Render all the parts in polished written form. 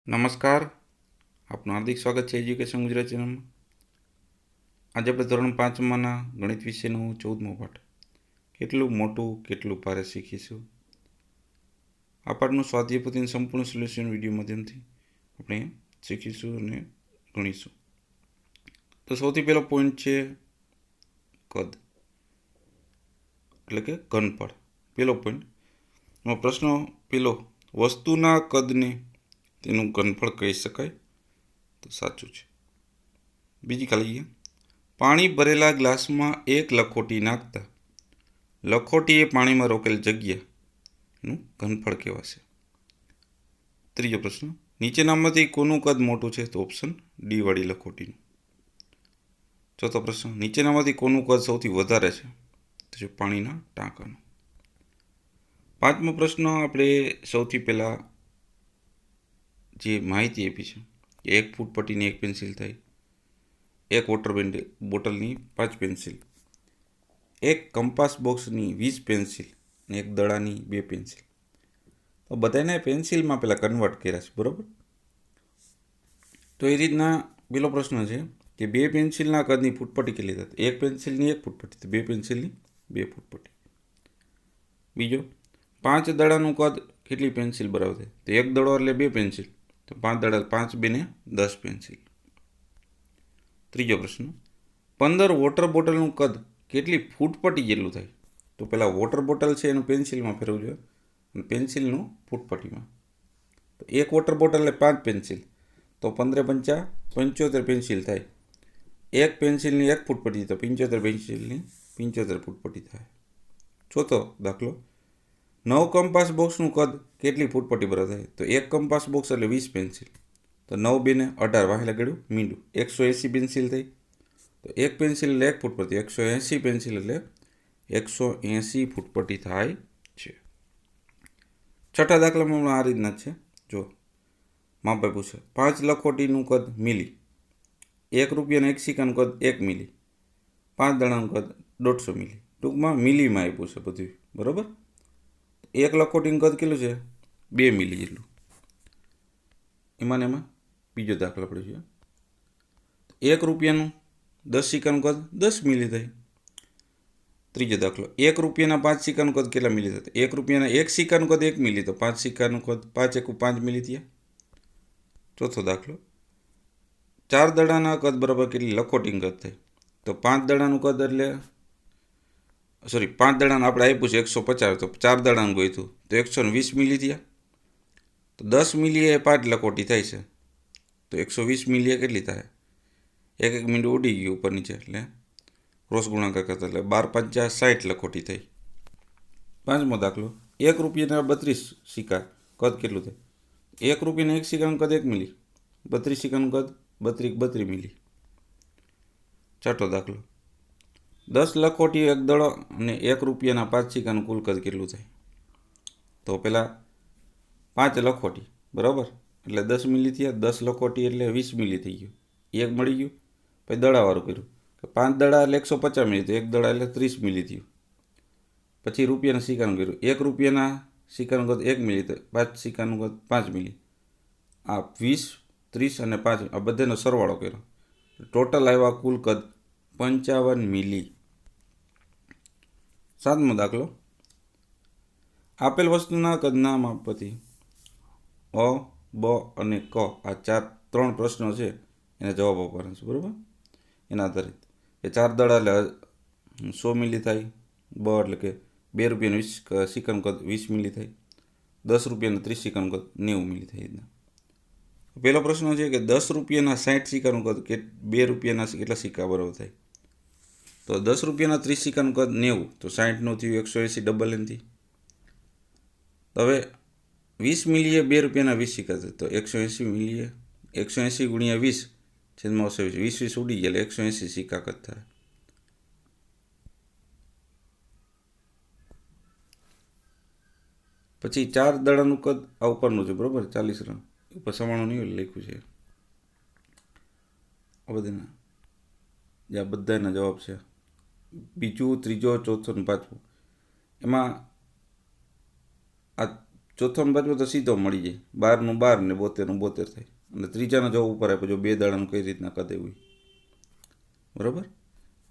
નમસ્કાર, આપનું હાર્દિક સ્વાગત છે એજ્યુકેશન ગુજરાત ચેનલમાં. આજે આપણે ધોરણ 5માના ગણિત વિષયનો 14મો પાઠ કેટલું મોટું કેટલું ભારે શીખીશું. આ પાઠનું સ્વાધ્યાય પોથીનું સંપૂર્ણ સોલ્યુશન વિડીયો માધ્યમથી આપણે શીખીશું અને ગણીશું. તો સૌથી પહેલો પોઈન્ટ છે કદ, એટલે કે ઘનફળ. પહેલો પોઈન્ટ એમાં પ્રશ્ન પહેલો, વસ્તુના કદને તેનું ઘનફળ કહી શકાય? તો સાચું છે. બીજી ખાલી, પાણી ભરેલા ગ્લાસમાં એક લખોટી નાખતા લખોટીએ પાણીમાં રોકેલ જગ્યાનું ઘનફળ કહેવાશે. ત્રીજો પ્રશ્ન, નીચેનામાંથી કોનું કદ મોટું છે? તો ઓપ્શન ડી વાળી લખોટીનું. ચોથો પ્રશ્ન, નીચેનામાંથી કોનું કદ સૌથી વધારે છે? તો છે પાણીના ટાંકાનું. પાંચમો પ્રશ્ન, આપણે સૌથી પહેલાં જે માહિતી આપી છે કે 1 ફૂટ પટ્ટીની 1 પેન્સિલ થાય, 1 વોટર બોટલની 5 પેન્સિલ, 1 કંપાસ બોક્સની 20 પેન્સિલ અને 1 દડાની 2 પેન્સિલ. તો બધાને પેન્સિલમાં પહેલાં કન્વર્ટ કર્યા છે, બરાબર. તો એ રીતના પેલો પ્રશ્ન છે કે 2 પેન્સિલના કદની ફૂટપટ્ટી કેટલી થાય? 1 પેન્સિલની 1 ફૂટપટ્ટી, તો 2 પેન્સિલની 2 ફૂટપટ્ટી. બીજો, 5 દડાનું કદ કેટલી પેન્સિલ બરાબર થાય? તો 1 દડો એટલે 2 પેન્સિલ, તો 5 દડા 5 2 ને 10 પેન્સિલ. ત્રીજો પ્રશ્ન, 15 વોટર બોટલનું કદ કેટલી ફૂટપટ્ટી જેટલું થાય? તો પહેલાં વોટર બોટલ છે એનું પેન્સિલમાં ફેરવવું જોઈએ અને પેન્સિલનું ફૂટપટ્ટીમાં. તો 1 વોટર બોટલ એટલે 5 પેન્સિલ, તો 15 પંચા 75 પેન્સિલ થાય. 1 પેન્સિલની 1 ફૂટપટ્ટી, તો 75 પેન્સિલની 75 ફૂટપટ્ટી થાય. ચોથો દાખલો, 9 કંપાસ બોક્સનું કદ કેટલી ફૂટપટ્ટી બરાબર થાય? તો 1 કંપાસ બોક્સ એટલે 20 પેન્સિલ, તો 9 2 ને 18, વાહેલા ગળ્યું મીંડું, 180 પેન્સિલ થઈ. તો 1 પેન્સિલ એટલે 1 ફૂટપટ્ટી, 180 પેન્સિલ એટલે 180 ફૂટપટ્ટી થાય છે. છઠ્ઠા દાખલામાં આ રીતના છે. જો માપ આપ્યું છે, 5 લખોટીનું કદ મિલી, 1 રૂપિયાના 1 સિક્કાનું કદ 1 મિલી, 5 દડાનું કદ 150 મિલી. ટૂંકમાં મિલીમાં આપ્યું છે બધું, બરાબર. 1 લખોટીનું કદ કેટલું છે? 2 મિલી જેટલું. એમાં બીજો દાખલો આપણે જોઈએ. 1 રૂપિયાનું 10 સિક્કાનું કદ 10 મિલી થાય. ત્રીજો દાખલો, 1 રૂપિયાના 5 સિક્કાનું કદ કેટલા મિલી થાય? 1 રૂપિયાના 1 સિક્કાનું કદ 1 મિલી, તો 5 સિક્કાનું કદ 5 એકુ 5 મિલી થયા. ચોથો દાખલો, 4 દડાના કદ બરાબર કેટલી લખોટીનું કદ થાય? તો 5 દડાનું કદ એટલે 5 દડાનું આપણે આપ્યું છે 150, તો 4 દડાનું ગોઈતું તો 120 મિલી થયા. તો 10 મિલીએ 5 લખોટી થાય છે, તો 120 મિલીએ કેટલી થાય? એક મિનિટ ઉડી ગયું ઉપર નીચે, એટલે ક્રોસ ગુણાકાર કરતા એટલે 12 પંચા 60 લખોટી થઈ. પાંચમો દાખલો, 1 રૂપિયાના 32 સિક્કા કદ કેટલું થાય? 1 રૂપિયાના 1 સિક્કાનું કદ 1 મિલી, 32 સિક્કાનું કદ 32 મિલી. છઠ્ઠો દાખલો, 10 લખોટી 1 દડો અને 1 રૂપિયાના 5 સિક્કાનું કુલ કદ કેટલું થાય? તો પહેલાં 5 લખોટી બરાબર એટલે 10 મિલી થયા, 10 લખોટી એટલે 20 મિલી થઈ ગયું, 1 મળી ગયું. પછી દડાવાળું કર્યું કે 5 દડા એટલે 150 મિલી, તો 1 દડા એટલે 30 મિલી થયું. પછી રૂપિયાના સિક્કાનું કર્યું, 1 રૂપિયાના સિક્કાનું કદ 1 મિલી, તો 5 સિક્કાનું કદ 5 મિલી. આ 20, 30 અને 5 આ બધાનો સરવાળો કર્યો, ટોટલ આવ્યા કુલ કદ 55 મિલી. સાતમો દાખલો, આપેલ વસ્તુના કદના માપથી અ, બ અને ક આ 3 પ્રશ્નો છે એને જવાબ આપવાના છે, બરાબર. એના આધારિત કે 4 દડા એટલે 100 મિલી થાય, બ એટલે કે 2 રૂપિયાનું 20 સિક્કાનું કદ 20 મિલી થાય, 10 રૂપિયાના 30 સિક્કાનું કદ 90 મિલી થાય. પહેલો પ્રશ્ન છે કે 10 રૂપિયાના 60 સિક્કાનું કદ કે 2 રૂપિયાના કેટલા સિક્કા બરાબર થાય? તો 10 રૂપિયાના 30 સિક્કાનું કદ 90, તો 60નું થયું 180 ડબલ એનથી. હવે 20 મિલીએ 2 રૂપિયાના 20 સિક્કા થાય, તો 180 મિલીએ 180 ગુણ્યા 20 છેદમાં 20 20 ઉડી ગયા એટલે 180 સિક્કા કદ થાય. પછી 4 દડાનું કદ આ ઉપરનું છે, બરાબર, 40 રન ઉપર સમાણું નહીં લખ્યું છે. આ બધાના જે આ બધાના જવાબ છે, બીજું, ત્રીજો, ચોથો અને પાંચમો. એમાં આ ચોથામાં પાંચમાં તો સીધો મળી જાય, 12નું 12 ને 72નું 72 થાય. અને ત્રીજાનો જવાબ ઉપર આપ્યો જો 2 દાડાનું કઈ રીતના કદ એવું, બરાબર.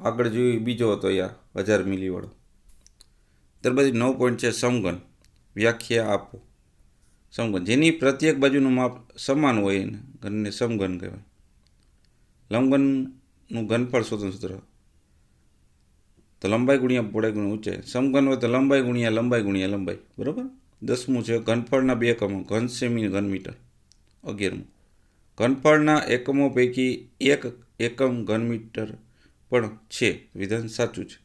આગળ જોઈએ બીજો હતો અહીંયા 1000 મિલીવાળો. ત્યારબાદ 9 પોઈન્ટ છે સમઘન. વ્યાખ્યા આપો. સમઘન જેની પ્રત્યેક બાજુનું માપ સમાન હોય એને ઘનને સમઘન કહેવાય. લંબઘનનું ઘનફળ સ્વતંત્ર, તો લંબાઈ ગુણ્યા પહોળાઈ ગુણ્યા ઊંચાઈ. સમઘન હોય તો લંબાઈ ગુણ્યા લંબાઈ, બરાબર. 10મું છે ઘનફળના 2 એકમો, ઘન સેમી ઘન મીટર. 11મું ઘનફળના એકમો પૈકી 1 એકમ ઘન મીટર પણ છે, વિધાન સાચું છે.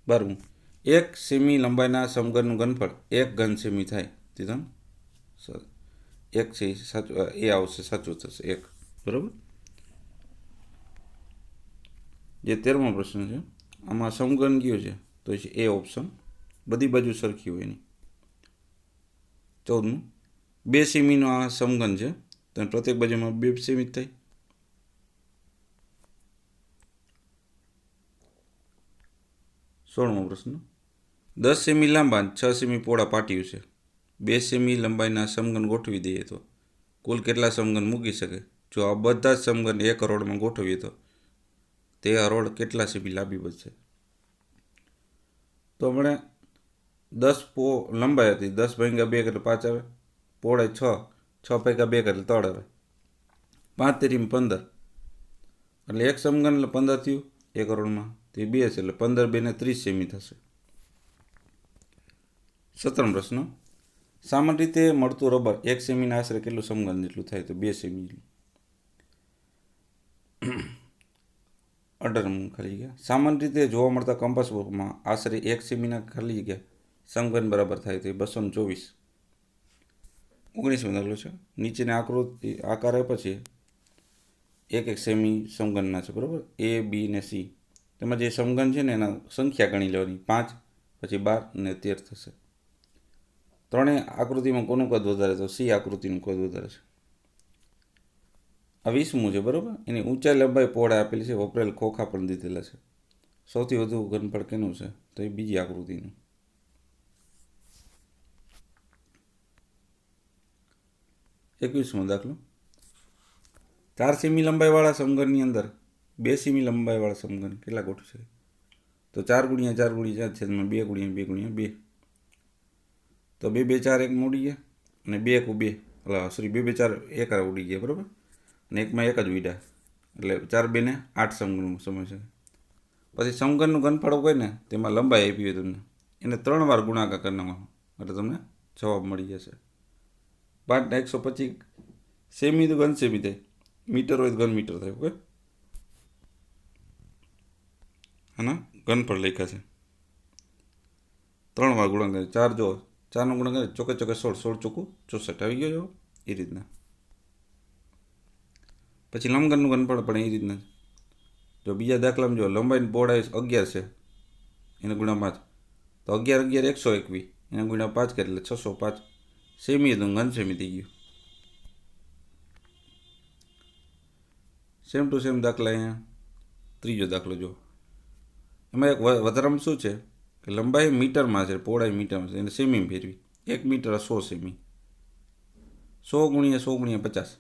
12મું 1 સેમી લંબાઈના સમઘનનું ઘનફળ 1 ઘન સેમી થાય, વિધાન 1 છે સાચું, એ આવશે સાચું થશે 1, બરાબર. જે 13મો પ્રશ્ન છે આમાં સમઘન કયો છે તો છે એ ઓપ્શન, બધી બાજુ સરખી હોય એની. 14મું 2 સેમીનો આ સમઘન છે તો પ્રત્યેક બાજુમાં 2 સેમી થાય. 16મો પ્રશ્ન 10 સેમી લાંબા 6 સેમી પહોળા પાટિયું છે, 2 સેમી લંબાઈના સમઘન ગોઠવી દઈએ તો કુલ કેટલા સમઘન મૂકી શકે? જો આ બધા જ સમઘન એક હરોળમાં ગોઠવીએ તો તે હરોળ કેટલા સેમી લાંબી બનશે? તો આપણે 10 લંબાઈ હતી, 10 ભાગ્યા 2 એટલે 5 આવે, પહોળાઈ 6, 6 ભાગ્યા 2 એટલે 3 આવે, 5 તેરી 15 એટલે એક સમઘન એટલે 15 થયું એક હરોળમાં, તે 2 છે એટલે 15 2 ને 30 સેમી થશે. 17મો પ્રશ્ન સામાન્ય રીતે મળતું રબર 1 સેમીના આશરે કેટલું સમઘન જેટલું થાય? તો 2 સેમી જેટલું. 18મું ખાલી જગ્યા સામાન્ય રીતે જોવા મળતા કંપાસ બોક્સમાં આશરે 1 સેમીના ખાલી જગ્યા સમઘન બરાબર થાય તો 224. 19મો દાખલો છે નીચેની આકૃતિ આકાર પછી 1 સેમી સમઘનના છે, બરાબર. A, B ને C. તેમાં જે સમઘન છે ને એના સંખ્યા ગણી લેવાની, 5 પછી 12 ને 13 થશે. ત્રણેય આકૃતિમાં કોનું કદ વધારે? તો C આકૃતિનું કદ વધારે છે. આ 20મું છે, બરાબર. એની ઊંચાઈ લંબાઈ પહોળાઈ આપેલી છે, વપરાયેલ ખોખા પણ દીધેલા છે. સૌથી વધુ ઘનફળ કેનું છે? તો એ બીજી આકૃતિનું. 21મો દાખલો 4 સેમી લંબાઈવાળા સમઘનની અંદર 2 સેમી લંબાઈવાળા સમઘન કેટલા ગોઠવી શકે? તો 4 ગુણ્યા 4 ગુણ્યા 4 છેદમાં 2 ગુણ્યા 2 ગુણ્યા 2. તો 2 2 4 1 ઉડી ગયા અને 2 1 2 સોરી 2 2 4 1 ઉડી ગયા, બરાબર. અને એકમાં એક જ ઉડ્યા એટલે 4 2 ને 8 સમઘનનું સમય છે. પછી સમઘનનું ઘનફળ હોય ને તેમાં લંબાઈ આપી હોય તમને, એને 3 વાર ગુણાકાર કરી નાખવાનો એટલે તમને જવાબ મળી જશે. 5 ને 125 સેમી તો ઘન સેમી થાય, મીટર હોય તો ઘન મીટર થાય. ઓકે, આના ઘનફળ લખ્યા છે 3 વાર ગુણાકાર. 4 જો 4નો ગુણાકાર ચોકે ચોકે 16, 16 ચોખ્ખું 64 આવી ગયો એ રીતના. પછી લંબઘનનું ઘનફળ પણ એ રીતના. જો બીજા દાખલામાં જો લંબાઈ પહોળાઈ 11 છે એને ગુણ્યા 5 તો 11 11 121 એને ગુણ્યા 5 કરે એટલે 605 સેમી હતું, ઘન સેમી થઈ ગયું. સેમ ટુ સેમ દાખલા અહીંયા ત્રીજો દાખલો જો એમાં એક વધારામાં શું છે કે લંબાઈ મીટરમાં છે, પહોળાઈ મીટરમાં છે, એને સેમી ફેરવી 1 મીટર 100 સેમી, 100 ગુણ્યા 100 ગુણ્યા 50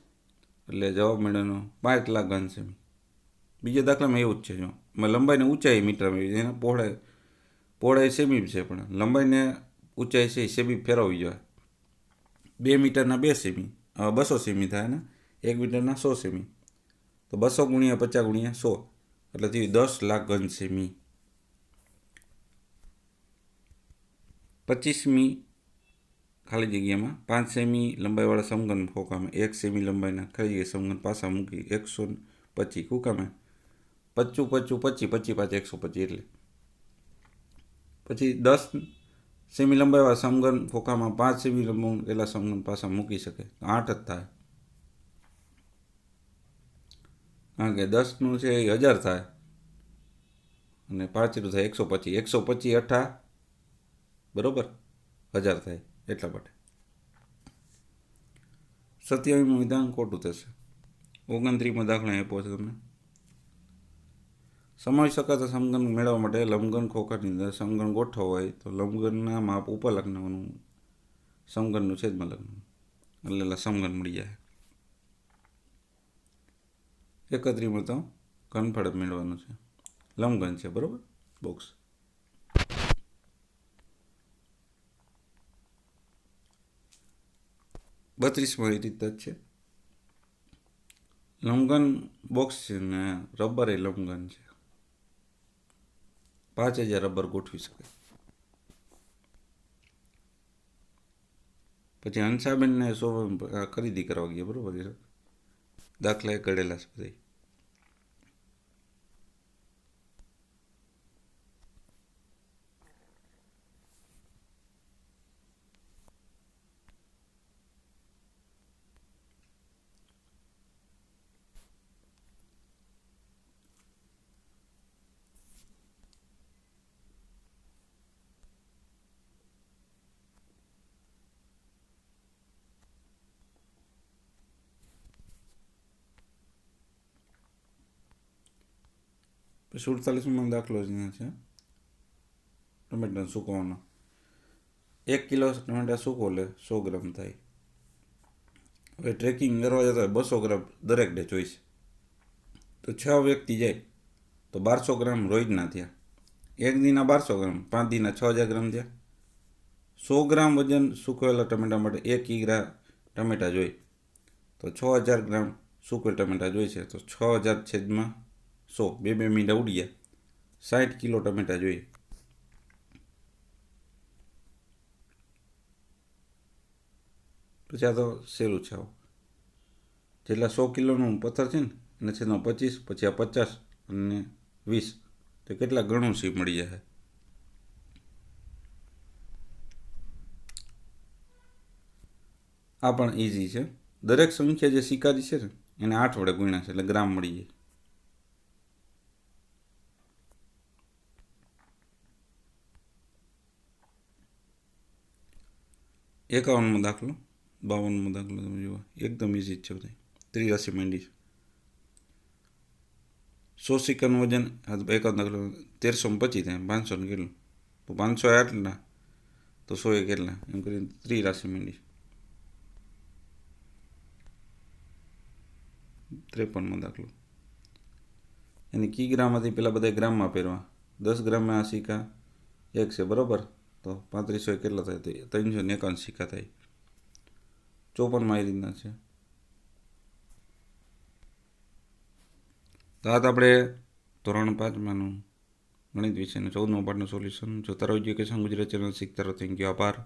એટલે જવાબ મેળવવાનો 5 લાખ ઘન સેમી. બીજા દાખલામાં એવું જ છે, જો એમાં લંબાઈને ઊંચાઈ મીટરમાં એના પહોળાઈ સેમી છે પણ લંબાઈને ઊંચાઈ છે સેમી ફેરવવી જોઈએ. 2 મીટરના 2 સેમી 200 સેમી થાય ને, 1 મીટરના 100 સેમી, તો 200 ગુણ્યા 50 ગુણ્યા 100 એટલે થયું 10 લાખ ઘન સેમી. 25મી ખાલી જગ્યામાં 5 સેમી લંબાઈવાળા સમઘન ખોખામાં 1 સેમી લંબાઈના ખાલી જગ્યા સમઘન પાસા મૂકી 125 ખોખામાં 25 25 25 25 125 એટલે પછી 10 સેમી લંબાઈવાળા સમઘન ખોખામાં 5 સેમી લંબાઈ એટલા સમઘન પાસા મૂકી શકે તો 8 જ થાય. કારણ કે 10નું છે એ 1000 થાય અને 5 એટલું થાય 125, 125 8 બરાબર 1000 થાય એટલા માટે. 27મું વિધાન ખોટું થશે. 29મો દાખલા આપ્યો છે તમને. સમાવી શકાતા સમઘન મેળવવા માટે લંબઘન ખોખાની અંદર સમઘન ગોઠવવા હોય તો લંબઘનના માપ ઉપર લખી નાખવાનું સમઘનનું છેદમાં લગ્ન એટલે સમઘન મળી જાય. 31 તો ઘનફળ મેળવવાનું છે, લંબઘન છે, બરાબર. બોક્સ 32 એ રીતે જ છે. લંબઘન બોક્સ છે ને રબર એ લંબઘન છે. 5000 રબર ગોઠવી શકાય. પછી હંસાબેનને ખરીદી કરવા ગયા, બરાબર. દાખલા એ કરેલા છે બધા. પછી 47માં દાખલો જ છે ટમેટા સૂકવવાનો. 1 કિલો ટમેટા સૂકવો એટલે 100 ગ્રામ થાય. હવે ટ્રેકિંગ કરવા જતા 200 ગ્રામ દરેક ડે જોઈશે. તો 6 વ્યક્તિ જાય તો 1200 ગ્રામ રોજના થયા. એક દીના 1200 ગ્રામ, 5 દીના 6000 ગ્રામ થયા. 100 ગ્રામ વજન સૂકવેલા ટમેટા માટે 1 કિગ્રા ટમેટા જોઈએ તો 6000 ગ્રામ સૂકવેલ ટમેટા જોઈશે. તો 6000/100, 2 મીંડા ઉડી ગયા. 60 કિલો ટમેટા જોઈએ. પછી આ તો સહેલું છે. જેટલા 100 કિલોનું પથ્થર છે ને એને છેદમાં 25, પછી આ 50 અને 20, તો કેટલા ગણું સી મળી જશે. આ પણ ઇઝી છે. દરેક સંખ્યા જે સિક્કાની છે ને એને 8 વડે ગુણ્યા છે એટલે ગ્રામ મળી જાય. એકાવનમો દાખલો, 52મો દાખલો તમે જુઓ, એકદમ ઇઝી જ છે બધા. ત્રિરાશી માંડી છે. 100 સિક્કાનું વજન, 51 દાખલો 1325 થાય. 500 ને કેટલું, તો 500 આટલા તો 100 એ કેટલા, એમ કરીને ત્રિરાશી માંડી. 53મો દાખલો, એની કિગ્રામાંથી પેલા બધા ગ્રામમાં પહેરવા. 10 ગ્રામમાં આ સિક્કા 1 છે, બરાબર. તો 3500 કેટલા થાય, તો 351 સિક્કા થાય. 54માં એ રીતના છે. તો આ તો આપણે ધોરણ 5માનું ગણિત વિષયનું 14મા પાઠનું સોલ્યુશન. જોતા રહો એજ્યુકેશન ગુજરાતી ચેનલ શીખતા રહો. થેન્ક યુ, આભાર.